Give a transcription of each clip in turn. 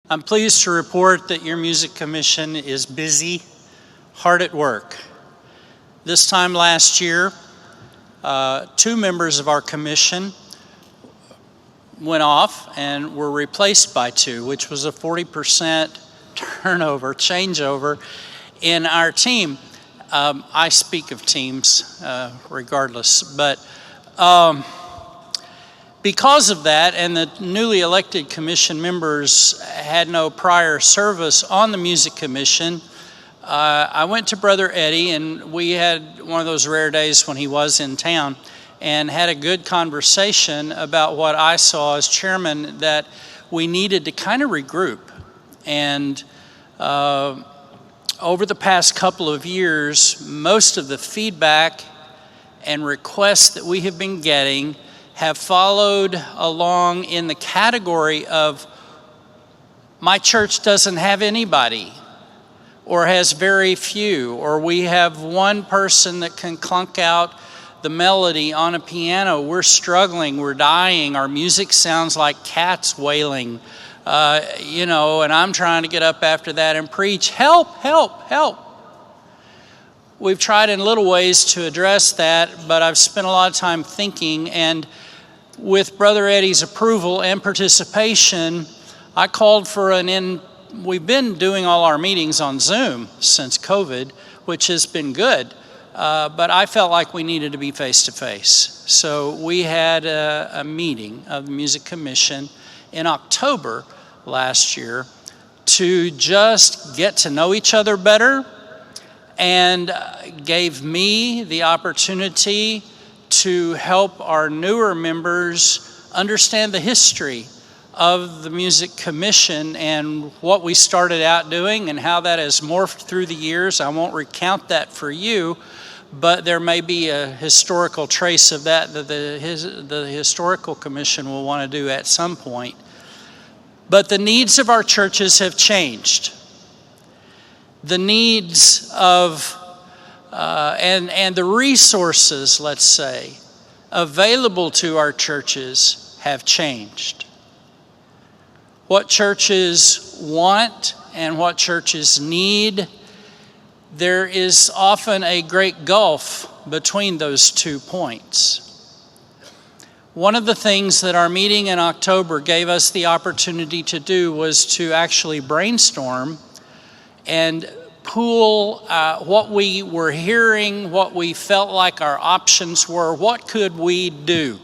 I'm pleased to report that your music commission is busy, hard at work. This time last year, 2 members of our commission went off and were replaced by 2, which was a 40% changeover in our team. I speak of teams regardless, but because of that, and the newly elected commission members had no prior service on the music commission, I went to Brother Eddie, and we had one of those rare days when he was in town, and had a good conversation about what I saw as chairman, that we needed to kind of regroup. And over the past couple of years, most of the feedback and requests that we have been getting have followed along in the category of, my church doesn't have anybody, or has very few, or we have one person that can clunk out the melody on a piano. We're struggling, we're dying, our music sounds like cats wailing, and I'm trying to get up after that and preach, help, help, help. We've tried in little ways to address that, but I've spent a lot of time thinking, and with Brother Eddie's approval and participation, I called for we've been doing all our meetings on Zoom since COVID, which has been good, but I felt like we needed to be face-to-face. So we had a meeting of the Music Commission in October last year to just get to know each other better, and gave me the opportunity to help our newer members understand the history of the Music Commission and what we started out doing and how that has morphed through the years. I won't recount that for you, but there may be a historical trace of that the Historical Commission will want to do at some point. But the needs of our churches have changed. The needs of and the resources, let's say, available to our churches have changed. What churches want and what churches need, there is often a great gulf between those 2 points. One of the things that our meeting in October gave us the opportunity to do was to actually brainstorm and pool what we were hearing, what we felt like our options were, what could we do?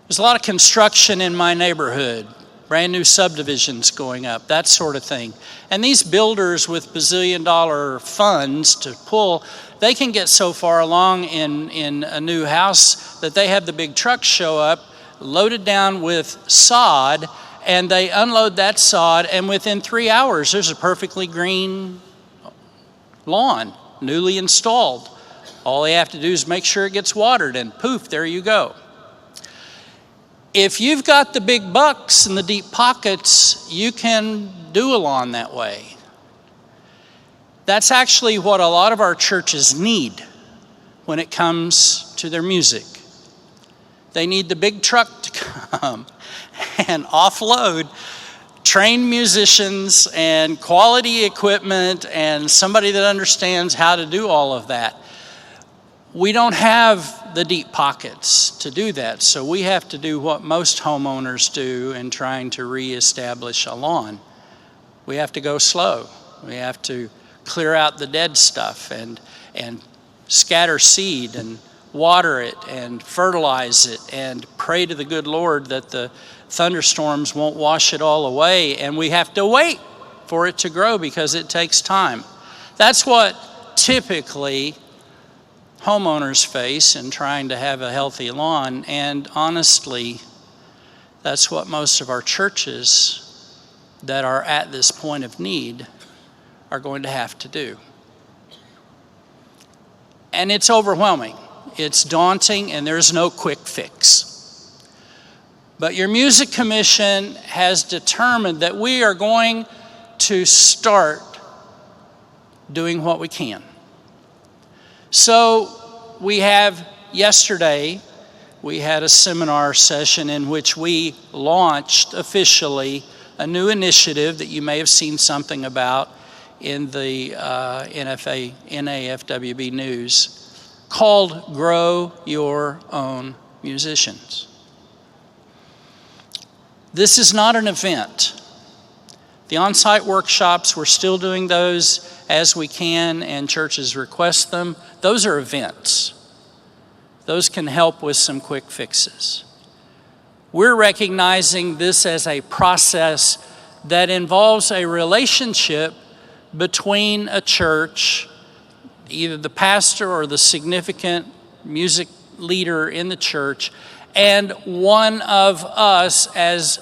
There's a lot of construction in my neighborhood, brand new subdivisions going up, that sort of thing. And these builders with bazillion-dollar funds to pull, they can get so far along in a new house that they have the big trucks show up, loaded down with sod, and they unload that sod, and within 3 hours, there's a perfectly green lawn, newly installed. All they have to do is make sure it gets watered, and poof, there you go. If you've got the big bucks and the deep pockets, you can do a lawn that way. That's actually what a lot of our churches need when it comes to their music. They need the big truck to come and offload trained musicians and quality equipment and somebody that understands how to do all of that. We don't have the deep pockets to do that, so we have to do what most homeowners do in trying to reestablish a lawn. We have to go slow. We have to clear out the dead stuff and scatter seed and water it and fertilize it and pray to the good Lord that the thunderstorms won't wash it all away, and we have to wait for it to grow because it takes time. That's what typically homeowners face in trying to have a healthy lawn, and honestly, that's what most of our churches that are at this point of need are going to have to do. And it's overwhelming. It's daunting, and there's no quick fix. But your music commission has determined that we are going to start doing what we can. So yesterday, we had a seminar session in which we launched officially a new initiative that you may have seen something about in the NAFWB news called Grow Your Own Musicians. This is not an event. The on-site workshops, we're still doing those as we can and churches request them. Those are events. Those can help with some quick fixes. We're recognizing this as a process that involves a relationship between a church, either the pastor or the significant music leader in the church, and one of us as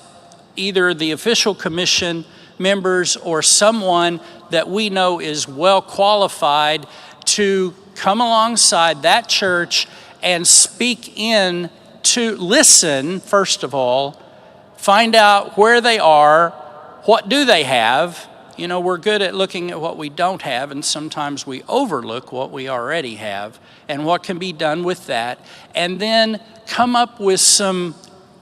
either the official commission members or someone that we know is well qualified to come alongside that church and speak in to listen, first of all, find out where they are, what do they have. You know, we're good at looking at what we don't have, and sometimes we overlook what we already have and what can be done with that, and then come up with some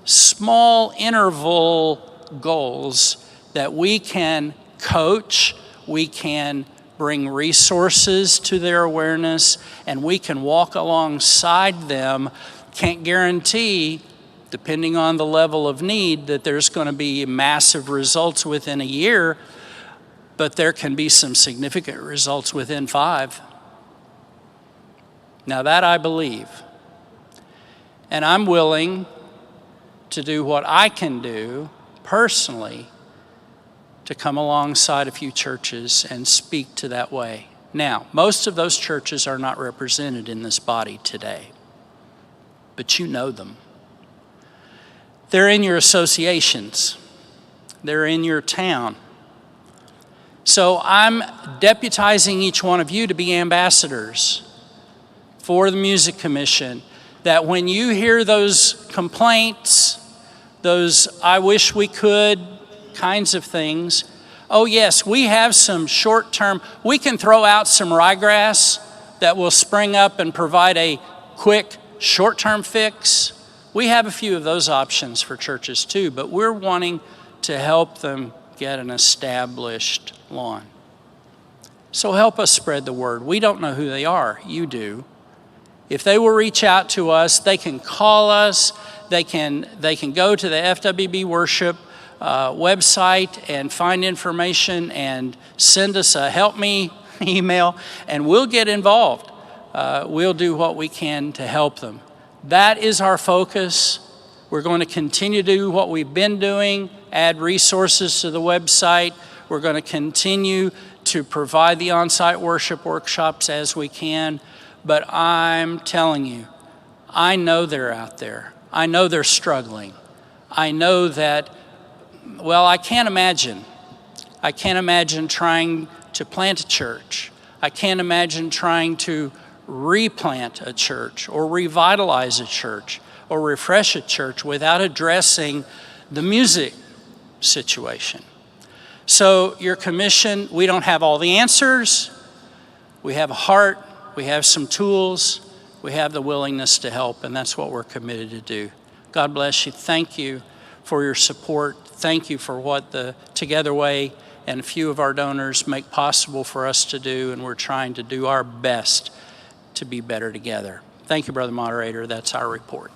small interval goals that we can coach, we can bring resources to their awareness, and we can walk alongside them. Can't guarantee, depending on the level of need, that there's going to be massive results within a year, but there can be some significant results within 5. Now that I believe. And I'm willing to do what I can do personally to come alongside a few churches and speak to that way. Now, most of those churches are not represented in this body today, but you know them. They're in your associations. They're in your town. So I'm deputizing each one of you to be ambassadors for the Music Commission, that when you hear those complaints, those I wish we could kinds of things, oh yes, we have some short-term, we can throw out some ryegrass that will spring up and provide a quick short-term fix. We have a few of those options for churches too, but we're wanting to help them get an established lawn. So help us spread the word. We don't know who they are, you do. If they will reach out to us, they can call us, they can go to the FWB Worship website and find information and send us a help me email, and we'll get involved. We'll do what we can to help them. That is our focus. We're going to continue to do what we've been doing, add resources to the website. We're going to continue to provide the on-site worship workshops as we can. But I'm telling you, I know they're out there. I know they're struggling. I know that, well, I can't imagine trying to plant a church. I can't imagine trying to replant a church or revitalize a church or refresh a church without addressing the music situation. So your commission, we don't have all the answers. We have a heart, we have some tools, we have the willingness to help, and that's what we're committed to do. God bless you. Thank you for your support. Thank you for what the Together Way and a few of our donors make possible for us to do, and we're trying to do our best to be better together. Thank you, Brother Moderator. That's our report.